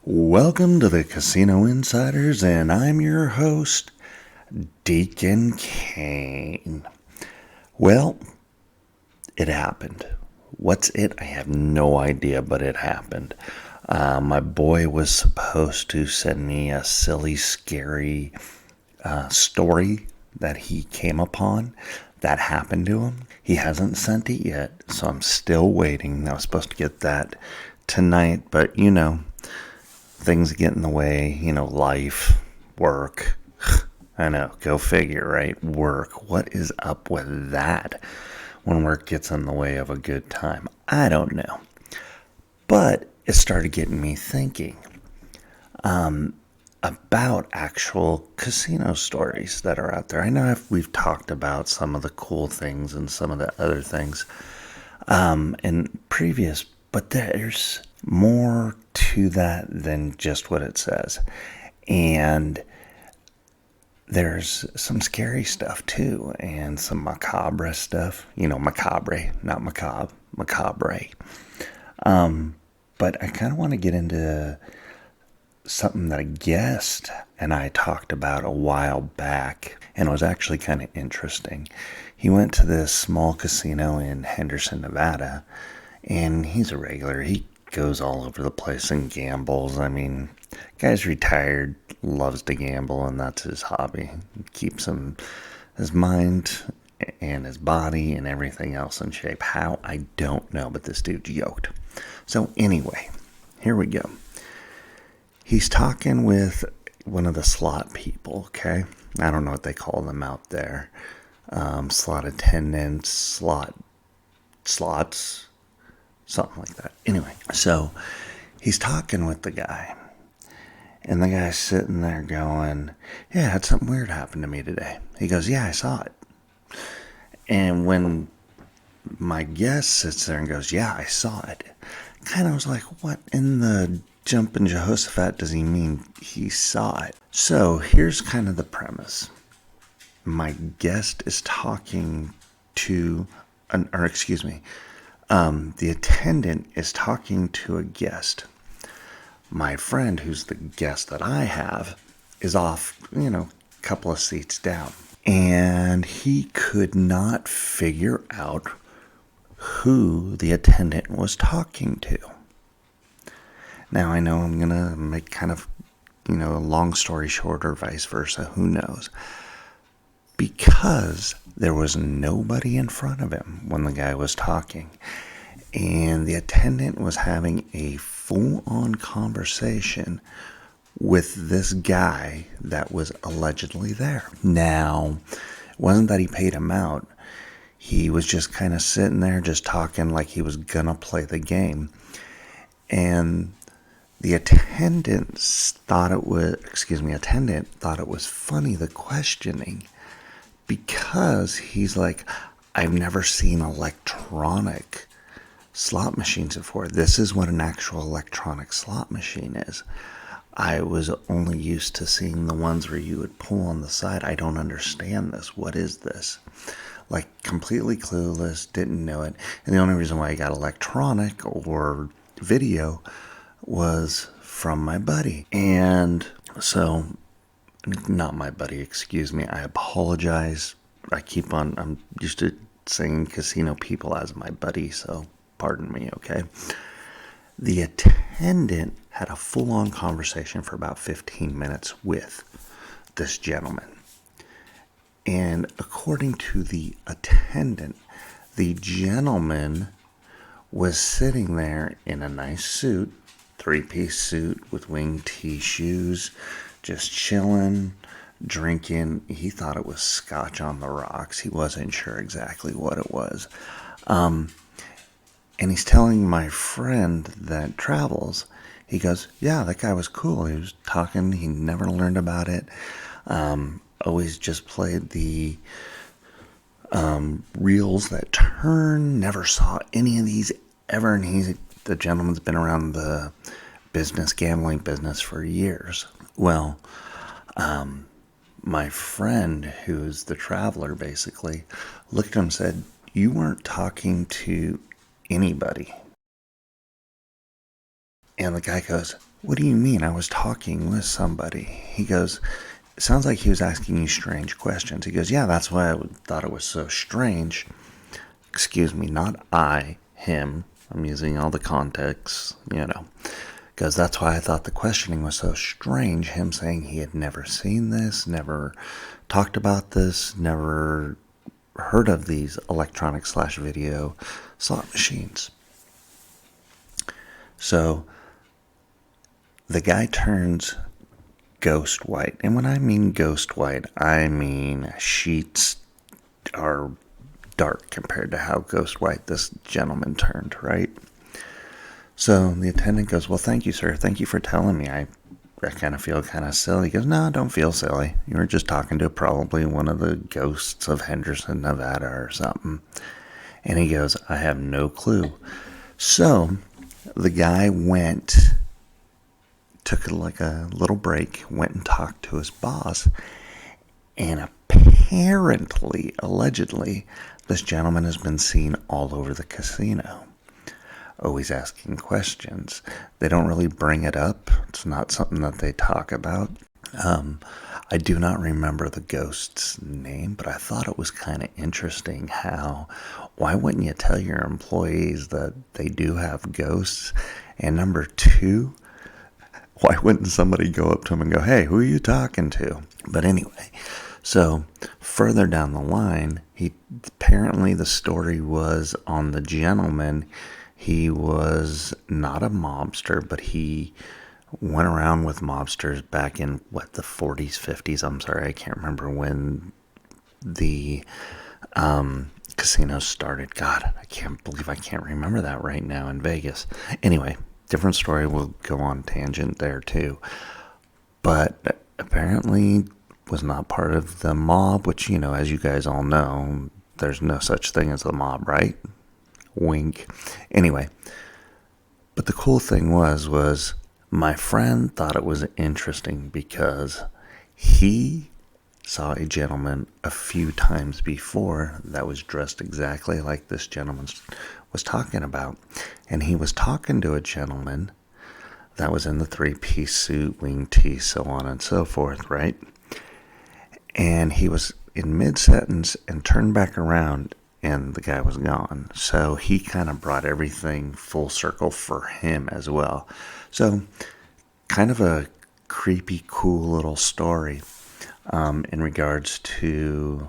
Welcome to the Casino Insiders, and I'm your host, Deacon Kane. Well, it happened. What's it? I have no idea, but it happened. My boy was supposed to send me a silly, scary story that he came upon that happened to him. He hasn't sent it yet, so I'm still waiting. I was supposed to get that tonight, but things get in the way, life, work. I know, go figure, right? Work. What is up with that when work gets in the way of a good time? I don't know. But it started getting me thinking about actual casino stories that are out there. I know we've talked about some of the cool things and some of the other things in previous, but there's more to that than just what it says. And there's some scary stuff too, and some macabre stuff. Macabre, not macabre, macabre. But I kind of want to get into something that a guest and I talked about a while back, and it was actually kind of interesting. He went to this small casino in Henderson, Nevada, and he's a regular. He goes all over the place and gambles. I mean, guy's retired, loves to gamble, and that's his hobby. It keeps his mind and his body and everything else in shape. How? I don't know, but this dude's yoked. So anyway, here we go. He's talking with one of the slot people, okay? I don't know what they call them out there. Slot attendants, slots, something like that. Anyway, so he's talking with the guy. And the guy's sitting there going, yeah, I had something weird happen to me today. He goes, yeah, I saw it. And when my guest sits there and goes, yeah, I saw it, kind of was like, what in the jumping Jehoshaphat does he mean he saw it? So here's kind of the premise. My guest is talking to, the attendant is talking to a guest. My friend, who's the guest that I have, is off, a couple of seats down. And he could not figure out who the attendant was talking to. Now, I know I'm going to make kind of, a long story short or vice versa. Who knows? Because there was nobody in front of him when the guy was talking. And the attendant was having a full-on conversation with this guy that was allegedly there. Now, it wasn't that he paid him out. He was just kind of sitting there just talking like he was going to play the game. And the attendant thought it was funny, the questioning, because he's like, I've never seen electronic slot machines before. This is what an actual electronic slot machine is. I was only used to seeing the ones where you would pull on the side. I don't understand this. What is this? Like, completely clueless, didn't know it. And the only reason why I got electronic or video was from my buddy. And so, not my buddy, excuse me. I apologize. I'm used to saying casino people as my buddy, so pardon me, okay? The attendant had a full-on conversation for about 15 minutes with this gentleman. And according to the attendant, the gentleman was sitting there in a nice suit, 3-piece suit with wing tee shoes, just chilling, drinking. He thought it was scotch on the rocks. He wasn't sure exactly what it was. And he's telling my friend that travels, he goes, yeah, that guy was cool. He was talking. He never learned about it. Always just played the reels that turn. Never saw any of these ever. And the gentleman's been around the gambling business for years. Well, my friend, who's the traveler, basically looked at him and said, you weren't talking to anybody. And the guy goes, "What do you mean? I was talking with somebody." He goes, "It sounds like he was asking you strange questions." He goes, "Yeah, that's why I thought it was so strange." Excuse me, not I, him. I'm using all the context, because that's why I thought the questioning was so strange. Him saying he had never seen this, never talked about this, never heard of these electronic slash video slot machines. So the guy turns ghost white. And when I mean ghost white, I mean sheets are dark compared to how ghost white this gentleman turned, right? So the attendant goes, "Well, thank you, sir. Thank you for telling me. I kind of feel kind of silly." He goes, "No, don't feel silly. You were just talking to probably one of the ghosts of Henderson, Nevada or something." And he goes, "I have no clue." So the guy took like a little break, went and talked to his boss, and apparently, allegedly, this gentleman has been seen all over the casino, always asking questions. They don't really bring it up. It's not something that they talk about. I do not remember the ghost's name, but I thought it was kind of interesting how, why wouldn't you tell your employees that they do have ghosts? And number two, why wouldn't somebody go up to him and go, "Hey, who are you talking to?" But anyway, so further down the line, apparently the story was on the gentleman. He was not a mobster, but he went around with mobsters back in the 40s, 50s. I'm sorry, I can't remember when the casinos started. God, I can't believe I can't remember that right now in Vegas. Anyway, different story. We'll go on tangent there too. But apparently was not part of the mob, which, as you guys all know, there's no such thing as the mob, right? Wink. Anyway, but the cool thing was my friend thought it was interesting because he saw a gentleman a few times before that was dressed exactly like this gentleman was talking about. And he was talking to a gentleman that was in the three-piece suit, wing tee, so on and so forth, right? And he was in mid-sentence and turned back around, and the guy was gone. So he kind of brought everything full circle for him as well. So kind of a creepy, cool little story in regards to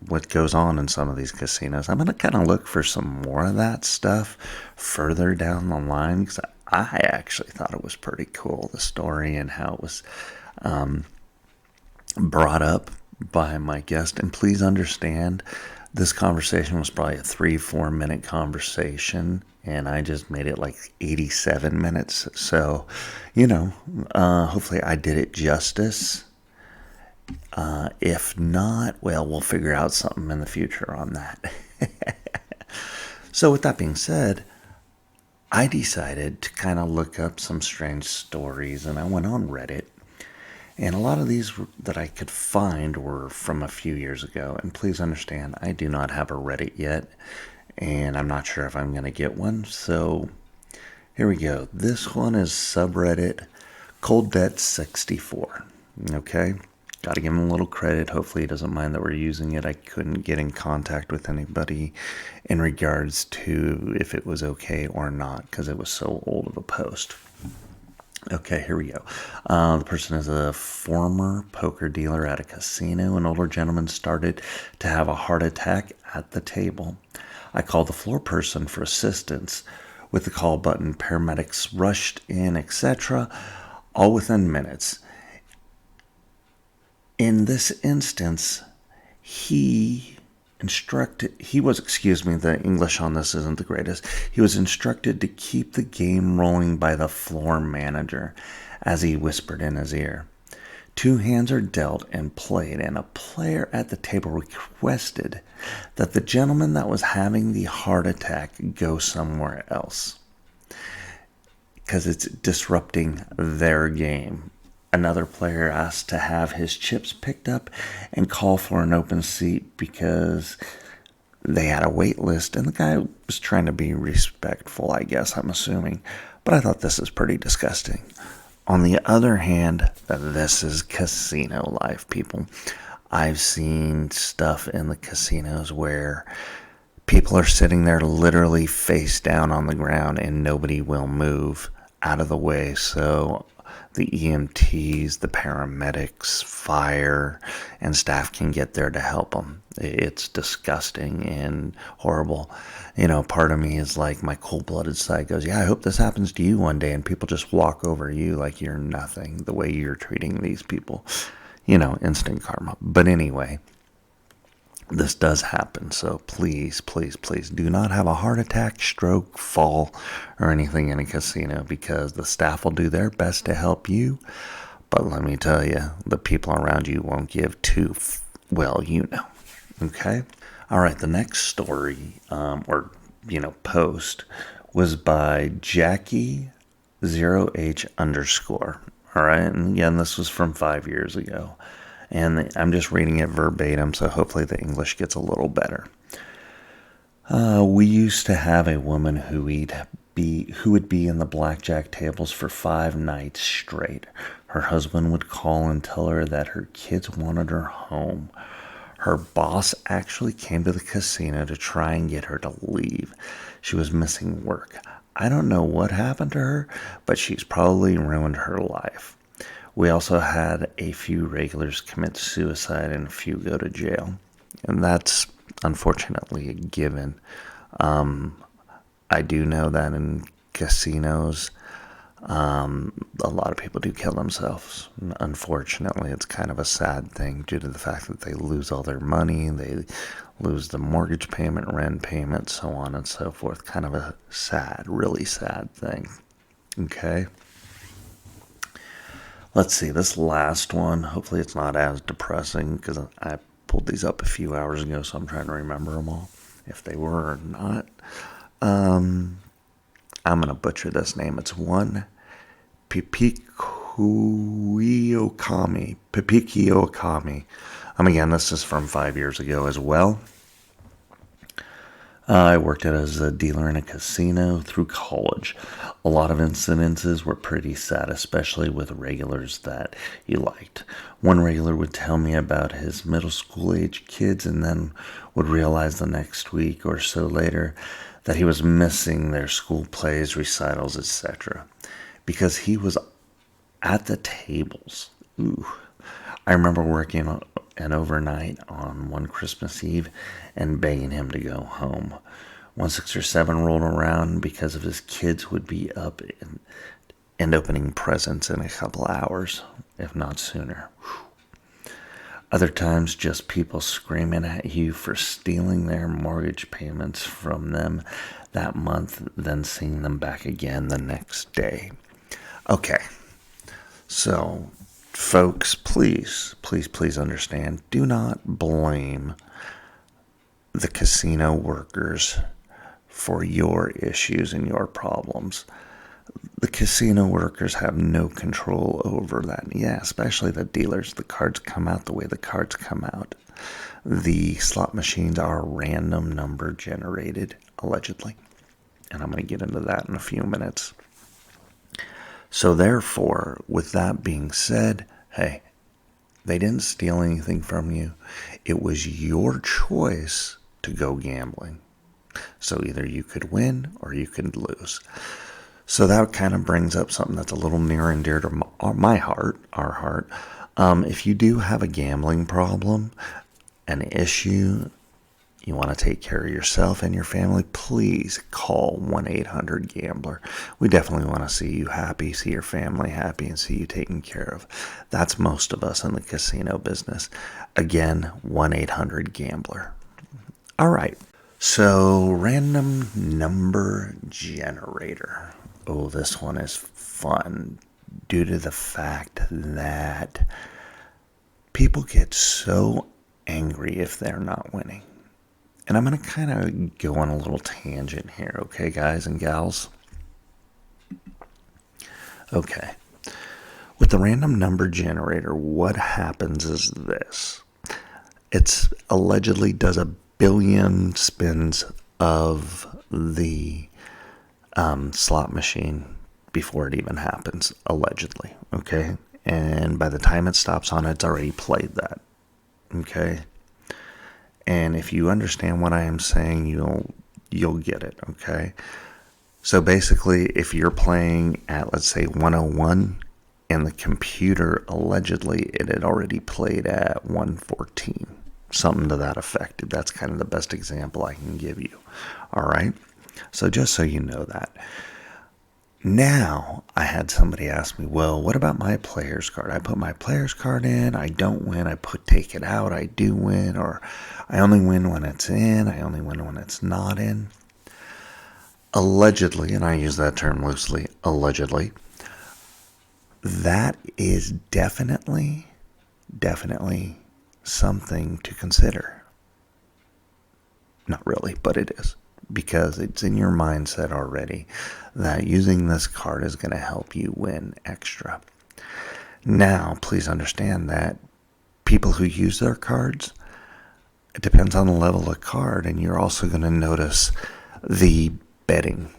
what goes on in some of these casinos. I'm going to kind of look for some more of that stuff further down the line because I actually thought it was pretty cool, the story and how it was brought up by my guest. And please understand, this conversation was probably a 3-4 minute conversation, and I just made it like 87 minutes. So, hopefully I did it justice. If not, well, we'll figure out something in the future on that. So with that being said, I decided to kind of look up some strange stories, and I went on Reddit. And a lot of these that I could find were from a few years ago. And please understand, I do not have a Reddit yet, and I'm not sure if I'm going to get one. So here we go. This one is subreddit Cold Debt 64. Okay? Got to give him a little credit. Hopefully he doesn't mind that we're using it. I couldn't get in contact with anybody in regards to if it was okay or not because it was so old of a post. Okay, here we go. The person is a former poker dealer at a casino. An older gentleman started to have a heart attack at the table. I called the floor person for assistance. With the call button, paramedics rushed in, etc., all within minutes. In this instance, the English on this isn't the greatest. He was instructed to keep the game rolling by the floor manager, as he whispered in his ear. 2 hands are dealt and played, and a player at the table requested that the gentleman that was having the heart attack go somewhere else because it's disrupting their game. Another player asked to have his chips picked up and call for an open seat because they had a wait list, and the guy was trying to be respectful, I guess, I'm assuming. But I thought this is pretty disgusting. On the other hand, this is casino life, people. I've seen stuff in the casinos where people are sitting there literally face down on the ground and nobody will move out of the way. So the EMTs, the paramedics, fire, and staff can get there to help them. It's disgusting and horrible. Part of me is like, my cold-blooded side goes, yeah, I hope this happens to you one day, and people just walk over you like you're nothing, the way you're treating these people. Instant karma. But anyway, this does happen, so please, please, please do not have a heart attack, stroke, fall, or anything in a casino, because the staff will do their best to help you, but let me tell you, the people around you won't give two, okay? All right, the next story, post, was by Jackie0H_. All right, and again, this was from 5 years ago. And I'm just reading it verbatim, so hopefully the English gets a little better. We used to have a woman who would be in the blackjack tables for 5 nights straight. Her husband would call and tell her that her kids wanted her home. Her boss actually came to the casino to try and get her to leave. She was missing work. I don't know what happened to her, but she's probably ruined her life. We also had a few regulars commit suicide and a few go to jail. And that's unfortunately a given. I do know that in casinos, a lot of people do kill themselves. Unfortunately, it's kind of a sad thing due to the fact that they lose all their money, they lose the mortgage payment, rent payment, so on and so forth. Kind of a sad, really sad thing. Okay? Let's see, this last one, hopefully it's not as depressing, because I pulled these up a few hours ago, so I'm trying to remember them all, if they were or not. I'm going to butcher this name. It's one Pipiki-Okami. Again, this is from 5 years ago as well. I worked as a dealer in a casino through college. A lot of incidences were pretty sad, especially with regulars that he liked. One regular would tell me about his middle school age kids and then would realize the next week or so later that he was missing their school plays, recitals, etc. because he was at the tables. Ooh. I remember working an overnight on one Christmas Eve and begging him to go home. 6 or 7 rolled around because of his kids would be up and opening presents in a couple hours, if not sooner. Other times, just people screaming at you for stealing their mortgage payments from them that month, then seeing them back again the next day. Okay, so folks, please, please, please understand, do not blame the casino workers for your issues and your problems. The casino workers have no control over that. Yeah, especially the dealers. The cards come out the way the cards come out. The slot machines are random number generated, allegedly. And I'm going to get into that in a few minutes. So therefore, with that being said, hey, they didn't steal anything from you. It was your choice to go gambling. So either you could win or you could lose. So that kind of brings up something that's a little near and dear to my heart, our heart. If you do have a gambling problem, an issue, you want to take care of yourself and your family, please call 1-800-GAMBLER. We definitely want to see you happy, see your family happy, and see you taken care of. That's most of us in the casino business. Again, 1-800-GAMBLER. All right. So, random number generator. Oh, this one is fun due to the fact that people get so angry if they're not winning. And I'm going to kind of go on a little tangent here, okay, guys and gals? Okay. With the random number generator, what happens is this. It's allegedly does 1 billion spins of the slot machine before it even happens, allegedly, okay? And by the time it stops on, it's already played that, okay? And if you understand what I am saying, you'll get it, okay? So basically, if you're playing at, let's say, 101, and the computer, allegedly, it had already played at 114, something to that effect. That's kind of the best example I can give you, all right? So just so you know that. Now, I had somebody ask me, well, what about my player's card? I put my player's card in, I don't win, take it out, I do win, or I only win when it's in, I only win when it's not in. Allegedly, and I use that term loosely, allegedly, that is definitely something to consider. Not really, but it is. Because it's in your mindset already that using this card is going to help you win extra. Now, please understand that people who use their cards, it depends on the level of card, and you're also going to notice the betting,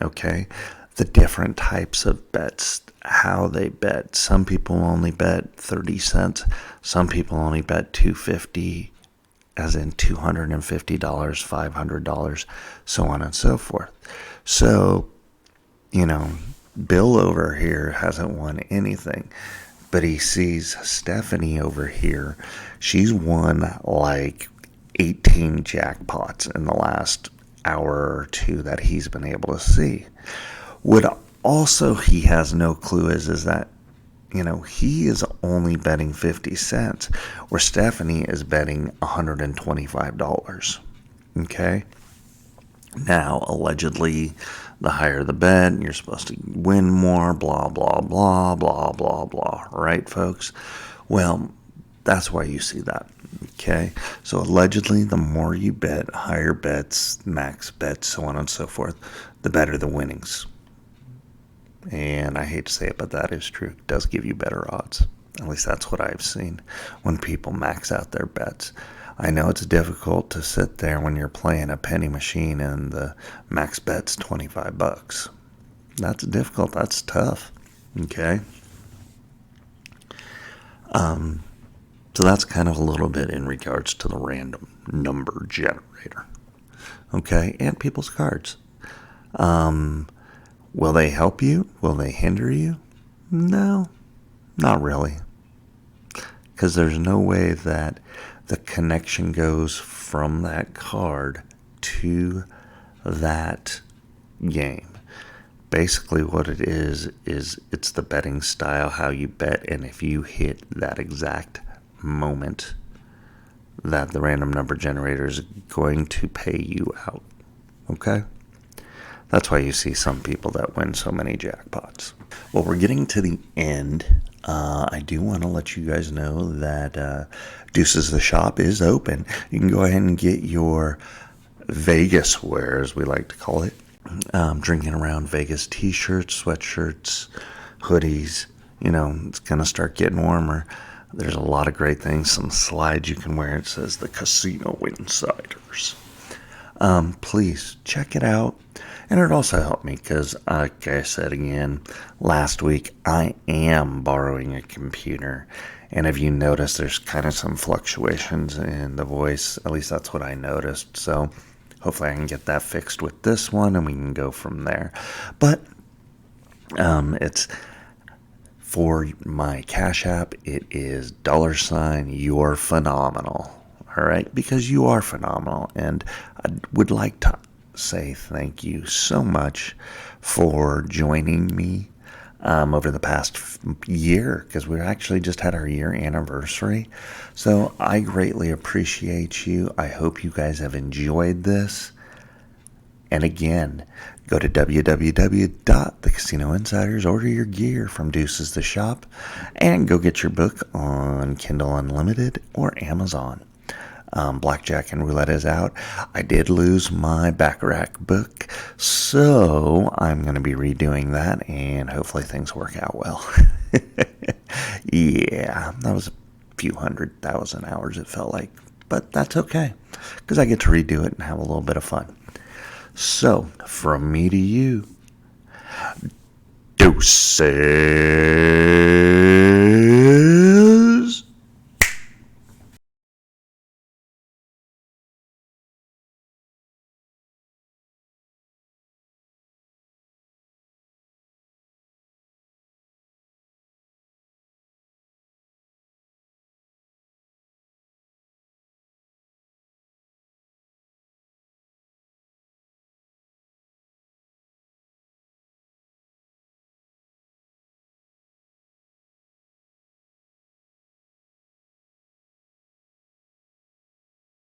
okay? The different types of bets, how they bet. Some people only bet 30 cents. Some people only bet $2.50, as in $250, $500, so on and so forth. So, Bill over here hasn't won anything, but he sees Stephanie over here. She's won like 18 jackpots in the last hour or two that he's been able to see. What also he has no clue is that, he is only betting 50 cents, where Stephanie is betting $125. Okay? Now, allegedly, the higher the bet, you're supposed to win more, blah, blah, blah, blah, blah, blah. Right, folks? Well, that's why you see that. Okay? So, allegedly, the more you bet, higher bets, max bets, so on and so forth, the better the winnings. And I hate to say it, but that is true. It does give you better odds. At least that's what I've seen when people max out their bets. I know it's difficult to sit there when you're playing a penny machine and the max bet's $25. That's difficult. That's tough. Okay? So that's kind of a little bit in regards to the random number generator. Okay? And people's cards. Will they help you? Will they hinder you? No, not really. Because there's no way that the connection goes from that card to that game. Basically what it is it's the betting style, how you bet, and if you hit that exact moment that the random number generator is going to pay you out. Okay? That's why you see some people that win so many jackpots. Well, we're getting to the end. I do want to let you guys know that Deuces the Shop is open. You can go ahead and get your Vegas wear, as we like to call it. Drinking Around Vegas t-shirts, sweatshirts, hoodies. It's going to start getting warmer. There's a lot of great things. Some slides you can wear. It says the Casino Insiders. Please check it out. And it also helped me because, like I said again, last week, I am borrowing a computer. And if you notice, there's kind of some fluctuations in the voice. At least that's what I noticed. So hopefully I can get that fixed with this one and we can go from there. But it's for my Cash App. It is $ you're phenomenal. All right? Because you are phenomenal. And I would like to say thank you so much for joining me over the past year, because we actually just had our year anniversary. So I greatly appreciate you. I hope you guys have enjoyed this. And again, go to www.thecasino Insiders, order your gear from Deuces the Shop, and go get your book on Kindle Unlimited or Amazon. Blackjack and Roulette is out. I did lose my Baccarat book, so I'm going to be redoing that, and hopefully things work out well. Yeah, that was a few 100,000 hours, it felt like. But that's okay, because I get to redo it and have a little bit of fun. So, from me to you, Deuces.